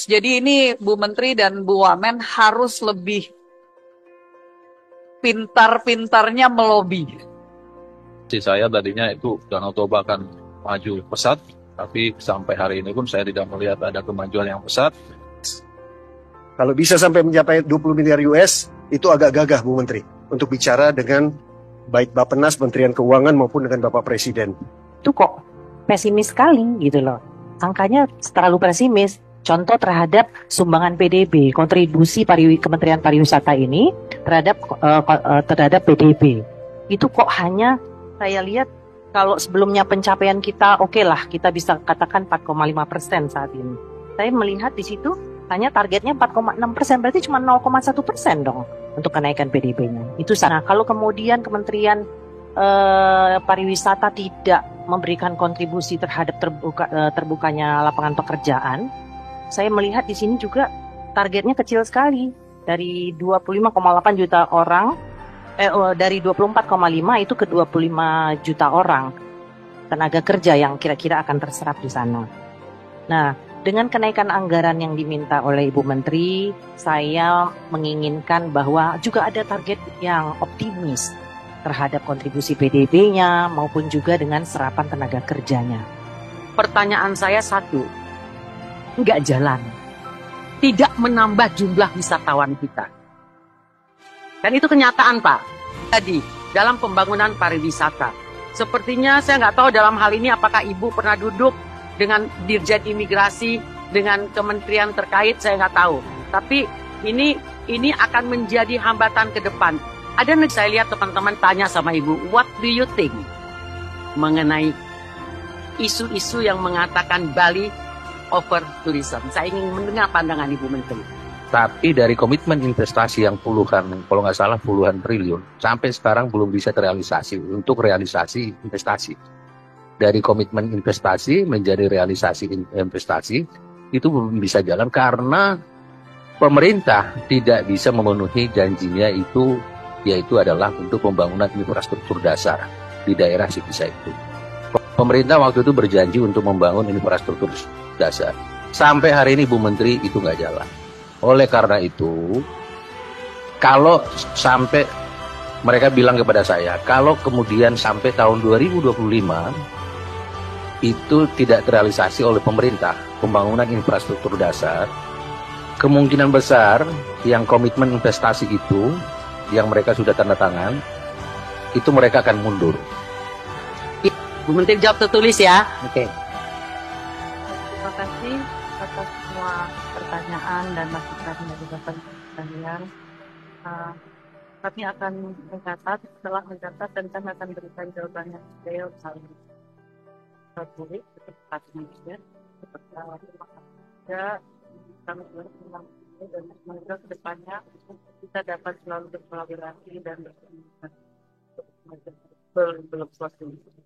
jadi ini Bu Menteri dan Bu Wamen harus lebih pintar-pintarnya melobi. Saya tadinya itu Danau Toba akan maju pesat, tapi sampai hari ini pun saya tidak melihat ada kemajuan yang pesat. Kalau bisa sampai mencapai 20 miliar US, itu agak gagah Bu Menteri, untuk bicara dengan baik Bappenas, Kementerian Keuangan maupun dengan Bapak Presiden. Itu kok pesimis sekali gitu loh. Angkanya terlalu pesimis. Contoh terhadap sumbangan PDB, kontribusi Kementerian Pariwisata ini terhadap PDB. Itu kok hanya saya lihat kalau sebelumnya pencapaian kita oke lah, kita bisa katakan 4,5% saat ini. Saya melihat di situ hanya targetnya 4,6%, berarti cuma 0,1% dong untuk kenaikan PDB-nya. Itu sana. Kalau kemudian Kementerian Pariwisata tidak memberikan kontribusi terhadap terbukanya lapangan pekerjaan, saya melihat di sini juga targetnya kecil sekali. Dari 25,8 juta orang, dari 24,5 itu ke 25 juta orang tenaga kerja yang kira-kira akan terserap di sana. Nah, dengan kenaikan anggaran yang diminta oleh Ibu Menteri, saya menginginkan bahwa juga ada target yang optimis terhadap kontribusi PDB-nya maupun juga dengan serapan tenaga kerjanya. Pertanyaan saya satu, nggak jalan, tidak menambah jumlah wisatawan kita. Dan itu kenyataan Pak. Jadi dalam pembangunan pariwisata, sepertinya saya nggak tahu dalam hal ini apakah Ibu pernah duduk dengan Dirjen Imigrasi, dengan kementerian terkait, saya nggak tahu. Tapi ini akan menjadi hambatan ke depan. Ada nih saya lihat teman-teman tanya sama Ibu, what do you think mengenai isu-isu yang mengatakan Bali over tourism? Saya ingin mendengar pandangan Ibu Menteri. Tapi dari komitmen investasi yang puluhan, kalau nggak salah puluhan triliun, sampai sekarang belum bisa terrealisasi untuk realisasi investasi. Dari komitmen investasi menjadi realisasi investasi, itu belum bisa jalan karena pemerintah tidak bisa memenuhi janjinya itu, yaitu adalah untuk pembangunan infrastruktur dasar di daerah Sikisa itu. Pemerintah waktu itu berjanji untuk membangun infrastruktur dasar. Sampai hari ini Bu Menteri itu nggak jalan. Oleh karena itu, kalau sampai mereka bilang kepada saya, kalau kemudian sampai tahun 2025 itu tidak terrealisasi oleh pemerintah pembangunan infrastruktur dasar, kemungkinan besar yang komitmen investasi itu yang mereka sudah tanda tangan, itu mereka akan mundur. Bu Menteri jawab tertulis ya. Oke. Terima kasih atas semua pertanyaan dan masukan dari Bapak sekalian. Kami akan mencatat, setelah mencatat dan kami akan berikan jawabannya detail saling tertulis secepatnya ya. Kami berterima kasih dan semoga kedepannya kita dapat selalu berkolaborasi dan berkomunikasi belum selesai.